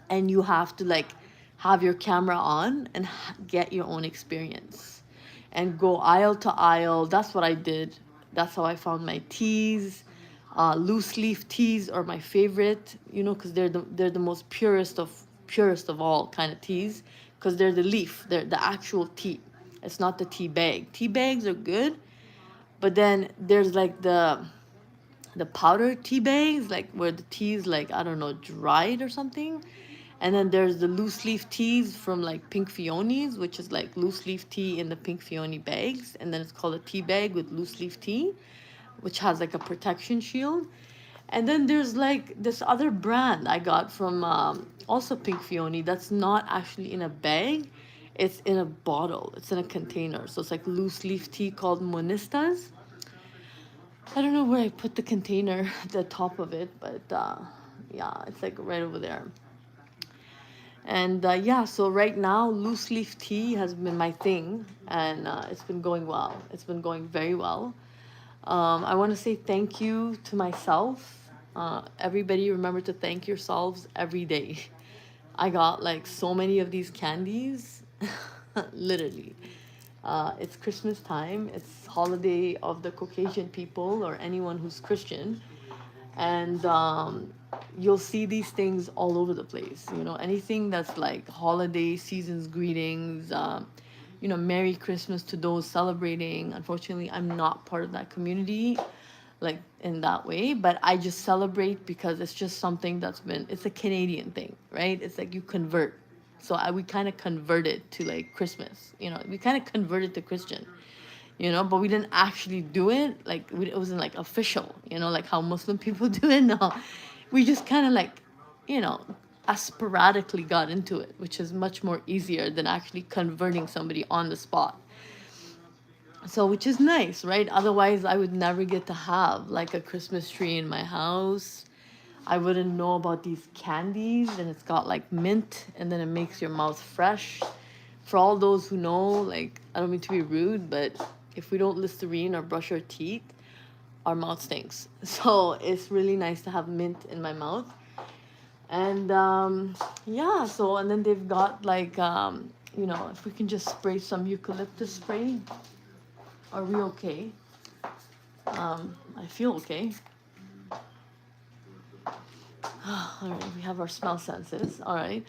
and you have to like have your camera on and get your own experience and go aisle to aisle. That's what I did. That's how I found my teas. Loose leaf teas are my favorite, you know, because they're the most purest of all kind of teas, because they're the leaf, they're the actual tea. It's not the tea bag. Tea bags are good, but then there's like the powder tea bags, like where the tea is like, I don't know, dried or something. And then there's the loose leaf teas from like Pink Fioni's, which is like loose leaf tea in the Pink Fioni bags. And then it's called a tea bag with loose leaf tea, which has like a protection shield. And then there's like this other brand I got from also Pink Fioni that's not actually in a bag. It's in a bottle. It's in a container. So it's like loose leaf tea called Monistas. I don't know where I put the container, the top of it, but yeah, it's like right over there. And yeah, so right now, loose leaf tea has been my thing, and it's been going well. It's been going very well. I want to say thank you to myself. Everybody, remember to thank yourselves every day. I got like so many of these candies, literally. It's Christmas time. It's holiday of the Caucasian people or anyone who's Christian, and you'll see these things all over the place. You know, anything that's like holiday seasons greetings. You know, Merry Christmas to those celebrating. Unfortunately, I'm not part of that community, like in that way, but I just celebrate because it's just something that's been, it's a Canadian thing, right? It's like you convert. So we kind of converted to like Christmas, you know, we kind of converted to Christian, you know, but we didn't actually do it. Like it wasn't like official, you know, like how Muslim people do it. No, we just kind of like, you know, sporadically got into it, which is much more easier than actually converting somebody on the spot. So, which is nice, right? Otherwise, I would never get to have like a Christmas tree in my house. I wouldn't know about these candies, and it's got like mint, and then it makes your mouth fresh. For all those who know, like, I don't mean to be rude, but if we don't Listerine or brush our teeth, our mouth stinks. So it's really nice to have mint in my mouth. And yeah, so, and then they've got like, you know, if we can just spray some eucalyptus spray, are we okay? I feel okay. All right, we have our smell senses. All right.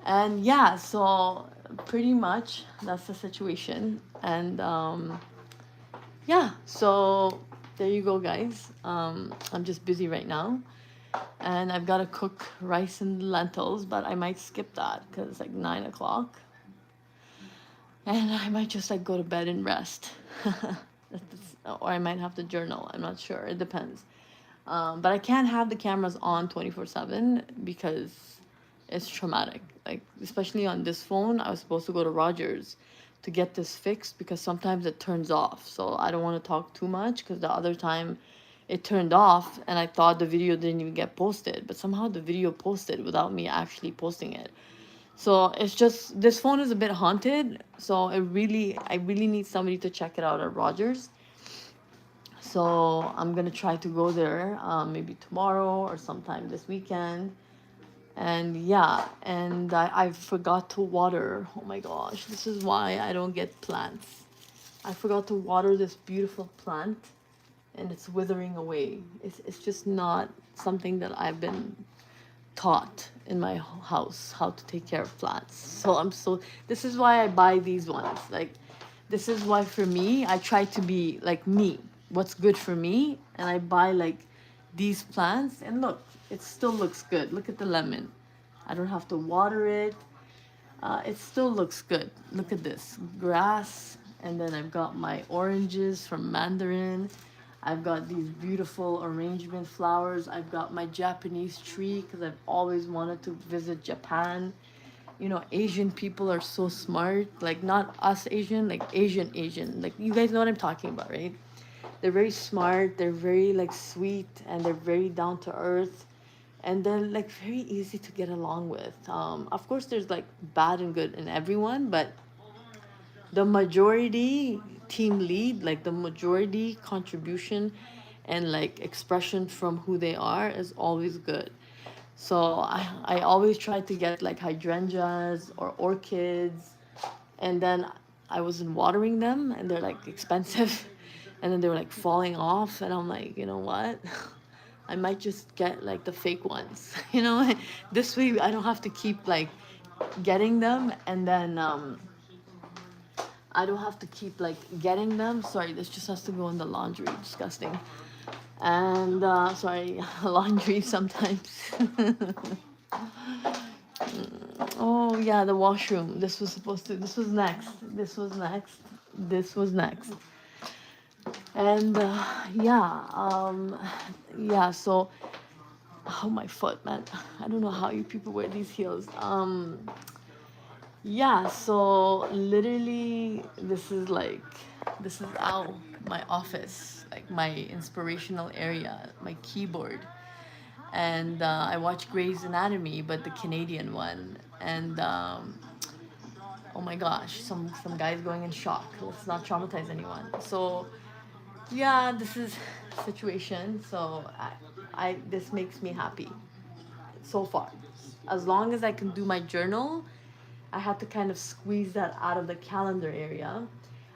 And yeah, so pretty much that's the situation. And yeah, so there you go, guys. I'm just busy right now. And I've got to cook rice and lentils, but I might skip that because it's like 9 o'clock. And I might just like go to bed and rest. Or I might have to journal. I'm not sure. It depends. But I can't have the cameras on 24/7 because it's traumatic. Like, especially on this phone, I was supposed to go to Rogers to get this fixed because sometimes it turns off. So I don't want to talk too much because the other time it turned off and I thought the video didn't even get posted. But somehow the video posted without me actually posting it. So it's just, this phone is a bit haunted. So I really need somebody to check it out at Rogers. So I'm gonna try to go there maybe tomorrow or sometime this weekend. And yeah, and I forgot to water. Oh my gosh, this is why I don't get plants. I forgot to water this beautiful plant and it's withering away. It's just not something that I've been taught in my house, how to take care of plants. So this is why I buy these ones. Like, this is why for me, I try to be like me, what's good for me, and I buy like these plants. And look, it still looks good. Look at the lemon. I don't have to water it. It still looks good. Look at this grass, and then I've got my oranges from Mandarin. I've got these beautiful arrangement flowers. I've got my Japanese tree because I've always wanted to visit Japan. You know, Asian people are so smart. Like, not us Asian, like Asian. Like, you guys know what I'm talking about, right? They're very smart. They're very like sweet, and they're very down to earth, and they're like very easy to get along with. Of course, there's like bad and good in everyone, but the majority team lead, like the majority contribution and like expression from who they are is always good. So I always try to get like hydrangeas or orchids, and then I wasn't watering them and they're like expensive and then they were like falling off, and I'm like, you know what? I might just get like the fake ones, you know? This way I don't have to keep like getting them, and then I don't have to keep like getting them. Sorry, this just has to go in the laundry. Disgusting. And sorry, laundry sometimes. Oh yeah, the washroom. This was supposed to. This was next. This was next. This was next. And yeah, yeah. So, oh my foot, man. I don't know how you people wear these heels. Yeah, so literally, this is how my office, like my inspirational area, my keyboard. And I watch Grey's Anatomy, but the Canadian one. And oh my gosh, some guys going in shock. Let's not traumatize anyone. So yeah, this is situation. So I this makes me happy so far. As long as I can do my journal, I had to kind of squeeze that out of the calendar area.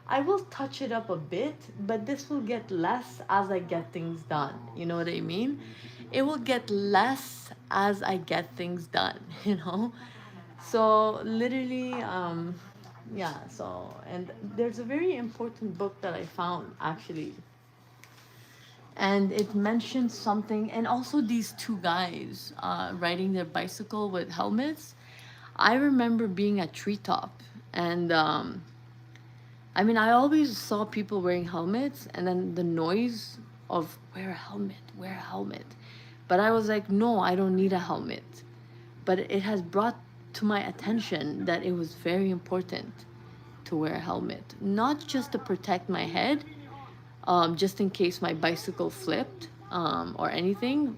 I will touch it up a bit, but this will get less as I get things done. You know what I mean? It will get less as I get things done, you know? So, literally, yeah, so, and there's a very important book that I found actually, and it mentioned something, and also these two guys riding their bicycle with helmets. I remember being at Treetop, and I mean, I always saw people wearing helmets, and then the noise of wear a helmet, wear a helmet. But I was like, no, I don't need a helmet. But it has brought to my attention that it was very important to wear a helmet, not just to protect my head, just in case my bicycle flipped or anything.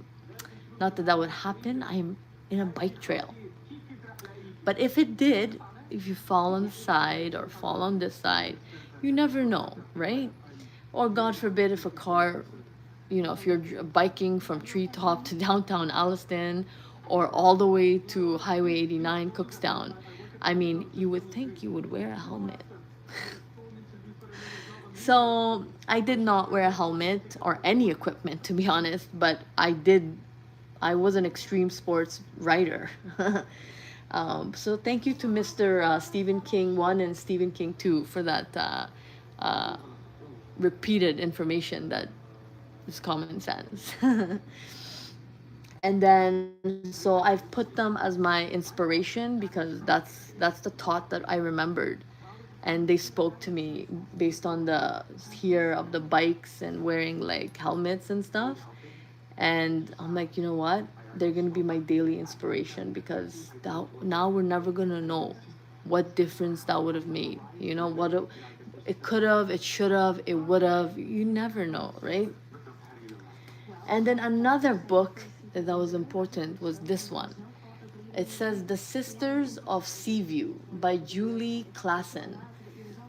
Not that that would happen. I'm in a bike trail. But if it did, if you fall on the side or fall on this side, you never know, right? Or God forbid if a car, if you're biking from Treetop to downtown Alliston or all the way to Highway 89 Cookstown, I mean, you would think you would wear a helmet. So I did not wear a helmet or any equipment, to be honest, but I was an extreme sports rider. So thank you to Mr. Stephen King 1 and Stephen King 2 for that uh, repeated information that is common sense. And then so I've put them as my inspiration because that's the thought that I remembered, and they spoke to me based on the fear of the bikes and wearing like helmets and stuff. And I'm like, you know what, they're gonna be my daily inspiration because now we're never gonna know what difference that would have made, what it could have, it should have, it would have, you never know, right? And then another book that was important was this one. It says The Sisters of Seaview by Julie Klassen.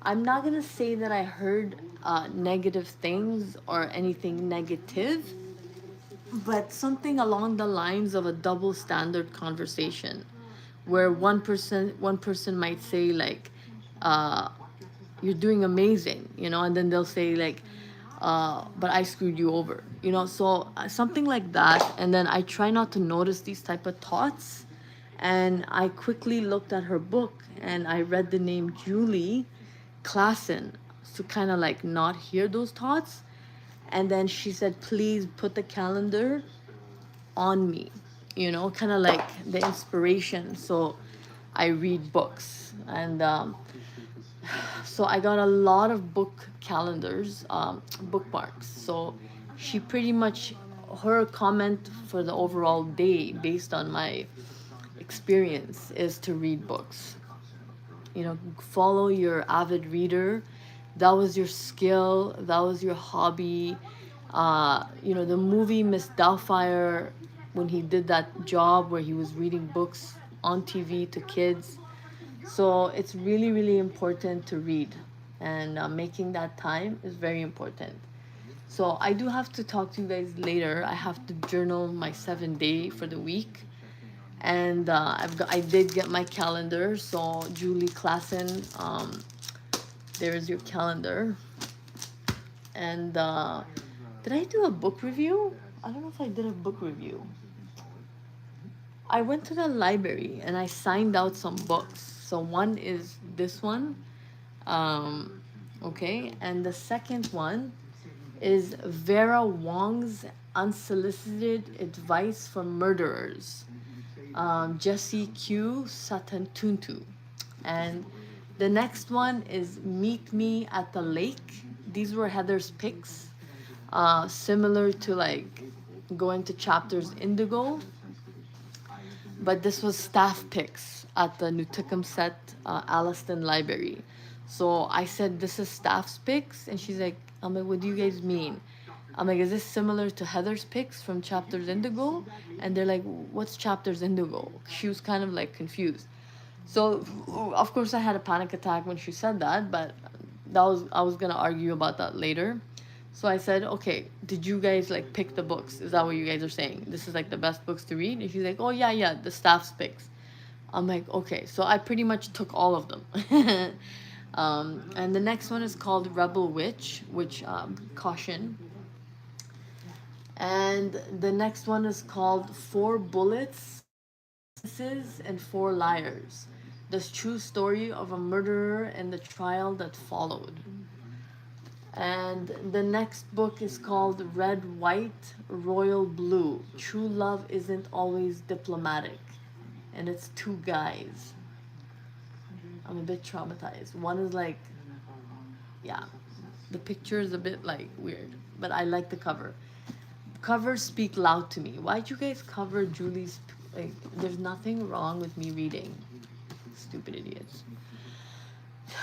I'm not going to say that I heard negative things or anything negative, but something along the lines of a double standard conversation where one person might say like, uh, you're doing amazing, and then they'll say like, but I screwed you over, so something like that. And then I try not to notice these type of thoughts, and I quickly looked at her book and I read the name Julie Klassen to kind of like not hear those thoughts. And then she said, please put the calendar on me, kind of like the inspiration. So I read books, and so I got a lot of book calendars, bookmarks. So she pretty much, her comment for the overall day based on my experience is to read books. Follow your avid reader. That was your skill, that was your hobby. The movie Miss Doubtfire, when he did that job where he was reading books on TV to kids. So it's really, really important to read, and making that time is very important. So I do have to talk to you guys later. I have to journal my 7 day for the week, and I did get my calendar. So Julie Klassen, there's your calendar. And did I do a book review? I don't know if I did a book review. I went to the library and I signed out some books. So one is this one, okay, and the second one is Vera Wong's Unsolicited Advice for Murderers, Jesse Q. Satantuntu. And the next one is Meet Me at the Lake. These were Heather's picks, similar to like going to Chapters Indigo, but this was staff picks at the Newticumset Alliston Library. So I said, this is staff's picks, and she's like, I'm like, what do you guys mean? I'm like, is this similar to Heather's picks from Chapters Indigo? And they're like, what's Chapters Indigo? She was kind of like confused. So of course I had a panic attack when she said that, but I was gonna argue about that later. So I said, okay, did you guys like pick the books? Is that what you guys are saying? This is like the best books to read? And she's like, oh yeah, the staff's picks. I'm like, okay, so I pretty much took all of them. And the next one is called Rebel Witch, which caution. And the next one is called Four Bullets and Four Liars, the true story of a murderer and the trial that followed. And the next book is called Red, White, Royal Blue. True Love Isn't Always Diplomatic. And it's two guys. I'm a bit traumatized. One is like, yeah, the picture is a bit like weird, but I like the cover. Covers speak loud to me. Why'd you guys cover Julie's? Like, there's nothing wrong with me reading. Stupid idiots.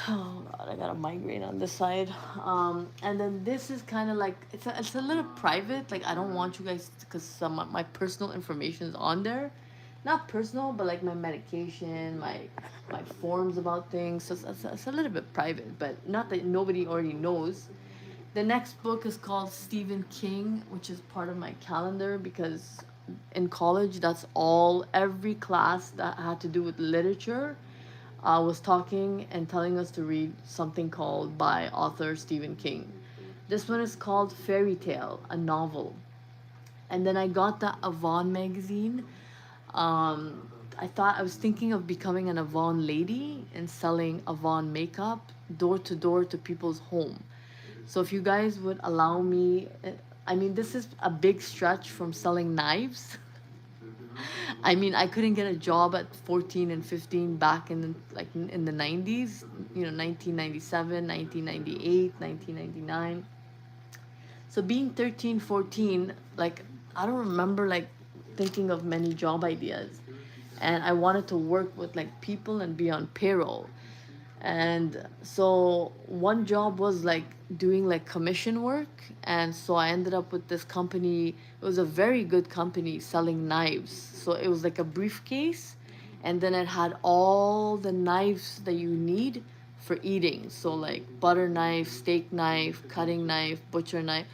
Oh god, I got a migraine on this side. And then this is kind of like it's a little private. Like I don't want you guys because some of my personal information is on there, not personal, but like my medication, my forms about things. So it's a little bit private, but not that nobody already knows. The next book is called Stephen King, which is part of my calendar because in college that's all every class that had to do with literature was talking and telling us to read something called by author Stephen King. This one is called Fairy Tale, a novel. And then I got the Avon magazine. I was thinking of becoming an Avon lady and selling Avon makeup door to people's home. So if you guys would allow me, I mean, this is a big stretch from selling knives. I mean, I couldn't get a job at 14 and 15 back in in the 90s, 1997, 1998, 1999. So being 13, 14, like I don't remember like thinking of many job ideas. And I wanted to work with like people and be on payroll. And so one job was like doing like commission work, and so I ended up with this company. It was a very good company selling knives. So it was like a briefcase, and then it had all the knives that you need for eating. So like butter knife, steak knife, cutting knife, butcher knife,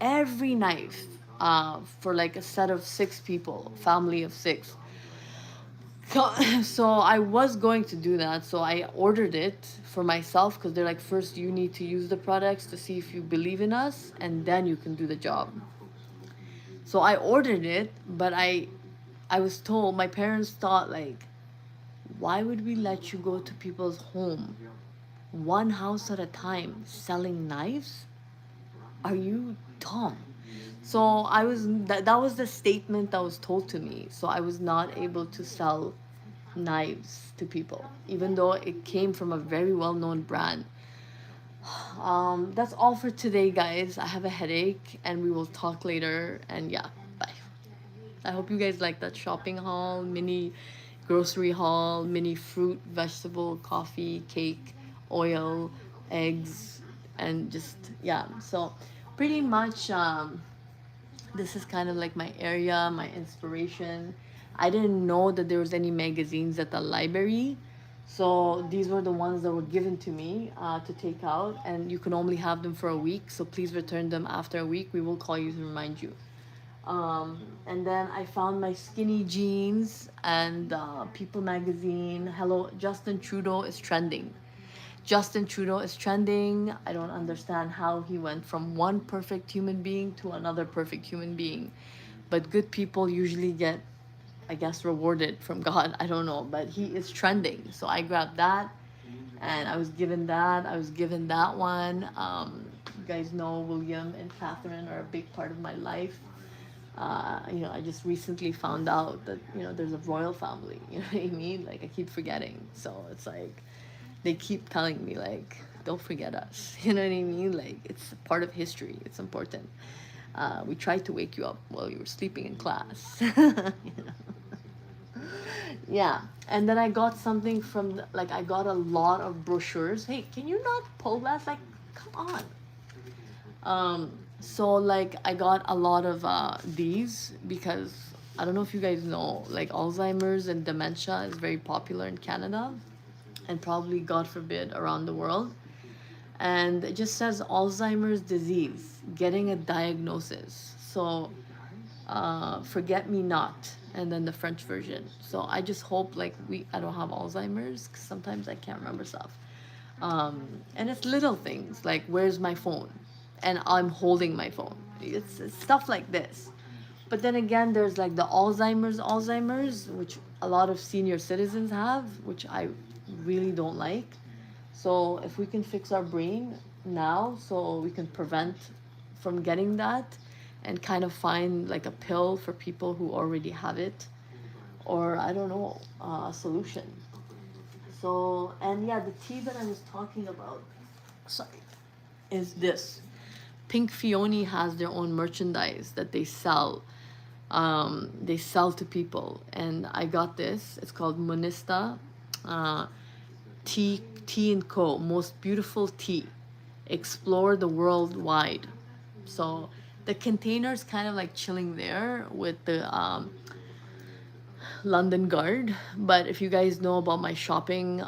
every knife, for like a set of 6 people, family of 6. So I was going to do that. So I ordered it for myself because they're like, first you need to use the products to see if you believe in us, and then you can do the job. So I ordered it, but I was told, my parents thought like, why would we let you go to people's home, one house at a time, selling knives? Are you dumb? So that was the statement that was told to me. So I was not able to sell knives to people, even though it came from a very well-known brand. That's all for today, guys. I have a headache, and we will talk later. And yeah, bye. I hope you guys like that shopping haul, mini grocery haul, mini fruit, vegetable, coffee, cake, oil, eggs, and just yeah. So pretty much this is kind of like my area, my inspiration. I didn't know that there was any magazines at the library. So these were the ones that were given to me to take out, and you can only have them for a week. So please return them after a week. We will call you to remind you. And then I found my skinny jeans and People magazine. Hello, Justin Trudeau is trending. Justin Trudeau is trending. I don't understand how he went from one perfect human being to another perfect human being. But good people usually get, I guess, rewarded from God. I don't know. But he is trending. So I grabbed that, and I was given that. I was given that one. You guys know William and Catherine are a big part of my life. I just recently found out that, there's a royal family. You know what I mean? Like, I keep forgetting. So it's like, they keep telling me, like, don't forget us. You know what I mean? Like, it's a part of history. It's important. We tried to wake you up while you were sleeping in class. Yeah. And then I got something from, I got a lot of brochures. Hey, can you not pull that? Like, come on. So like I got a lot of these because I don't know if you guys know, like Alzheimer's and dementia is very popular in Canada and probably, God forbid, around the world. And it just says Alzheimer's disease, getting a diagnosis. So forget me not, and then the French version. So I just hope like I don't have Alzheimer's because sometimes I can't remember stuff. And it's little things like where's my phone, and I'm holding my phone. It's stuff like this. But then again, there's like the Alzheimer's, which a lot of senior citizens have, which I really don't like. So if we can fix our brain now, so we can prevent from getting that, and kind of find like a pill for people who already have it, or I don't know, a solution. So, and yeah, the tea that I was talking about, sorry, is this. Pink Fione has their own merchandise that they sell. They sell to people, and I got this. It's called Monista, uh, Tea and Co. Most beautiful tea. Explore the world wide. So the container's kind of like chilling there with the London Guard. But if you guys know about my shopping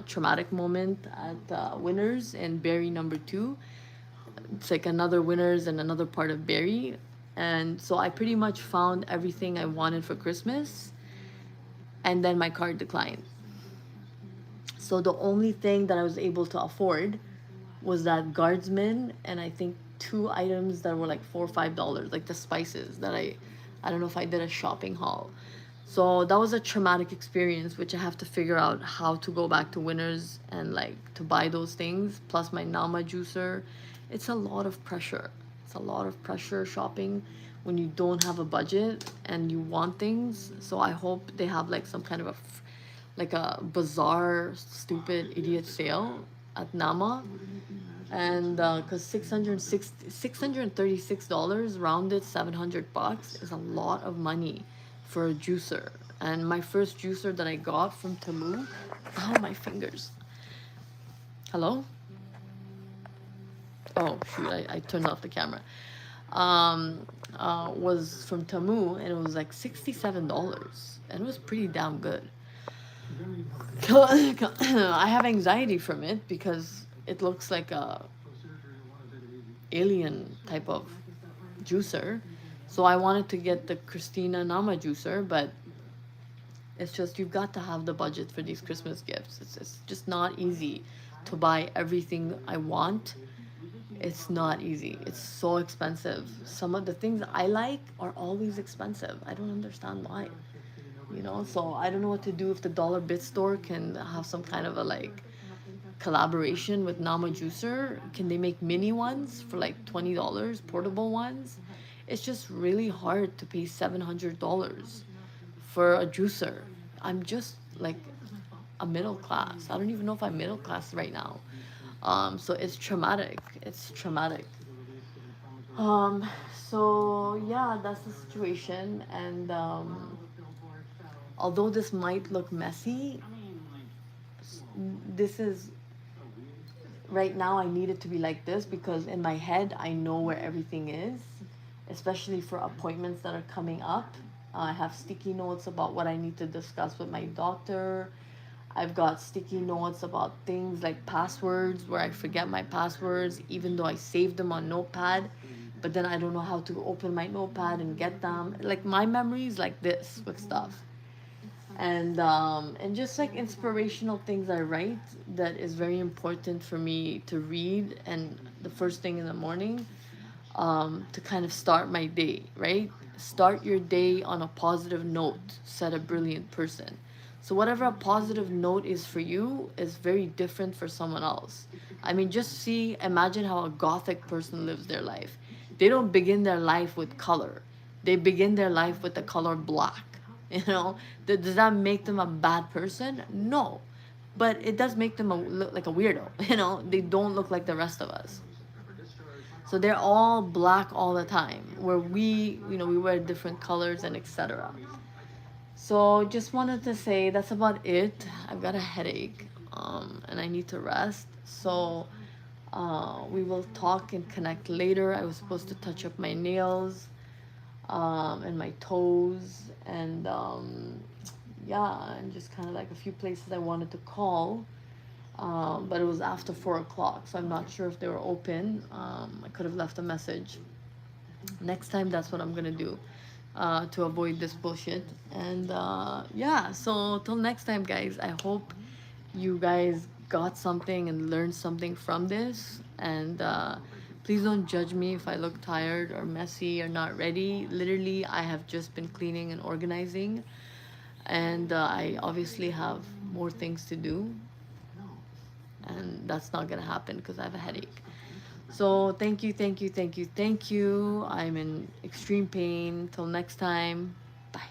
traumatic moment at Winners and Berry number two, it's like another Winners and another part of Berry. And so I pretty much found everything I wanted for Christmas, and then my card declined. So the only thing that I was able to afford was that guardsman, and I think two items that were like $4 or $5, like the spices that I don't know if I did a shopping haul. So that was a traumatic experience, which I have to figure out how to go back to Winners and like to buy those things. Plus my Nama juicer, it's a lot of pressure. It's a lot of pressure shopping when you don't have a budget and you want things. So I hope they have like some kind of like a bizarre, stupid, idiot sale at Nama. And because $636 rounded $700 is a lot of money for a juicer. And my first juicer that I got from Temu, oh my fingers. Hello? Oh shoot, I turned off the camera. Was from Temu, and it was like $67, and it was pretty damn good. I have anxiety from it because it looks like a alien type of juicer. So I wanted to get the Christina Nama juicer, but it's just you've got to have the budget for these Christmas gifts. It's just not easy to buy everything I want. It's not easy. It's so expensive. Some of the things I like are always expensive. I don't understand why. So I don't know what to do. If the Dollar Bit store can have some kind of a like collaboration with Nama Juicer, can they make mini ones for like $20, portable ones? It's just really hard to pay $700 for a juicer. I'm just like a middle class. I don't even know if I'm middle class right now. So it's traumatic. It's traumatic. So yeah, that's the situation. And although this might look messy, this is right now. I need it to be like this because in my head I know where everything is, especially for appointments that are coming up. I have sticky notes about what I need to discuss with my doctor. I've got sticky notes about things like passwords where I forget my passwords even though I saved them on Notepad, but then I don't know how to open my Notepad and get them. Like my memory is like this with stuff. And just like inspirational things I write that is very important for me to read and the first thing in the morning, to kind of start my day, right? Start your day on a positive note, said a brilliant person. So whatever a positive note is for you is very different for someone else. I mean, imagine how a gothic person lives their life. They don't begin their life with color. They begin their life with the color black. Does that make them a bad person? No, but it does make them look like a weirdo. They don't look like the rest of us. So they're all black all the time, where we wear different colors and etc. So just wanted to say that's about it. I've got a headache, and I need to rest. So we will talk and connect later. I was supposed to touch up my nails, and my toes, and yeah, and just kind of like a few places I wanted to call. But it was after 4 o'clock, so I'm not sure if they were open. I could have left a message. Next time, that's what I'm gonna do, to avoid this bullshit. And yeah, so till next time, guys. I hope you guys got something and learned something from this. And please don't judge me if I look tired or messy or not ready. Literally, I have just been cleaning and organizing, and I obviously have more things to do, and that's not gonna happen because I have a headache. So thank you, thank you, thank you, thank you. I'm in extreme pain. Till next time, bye.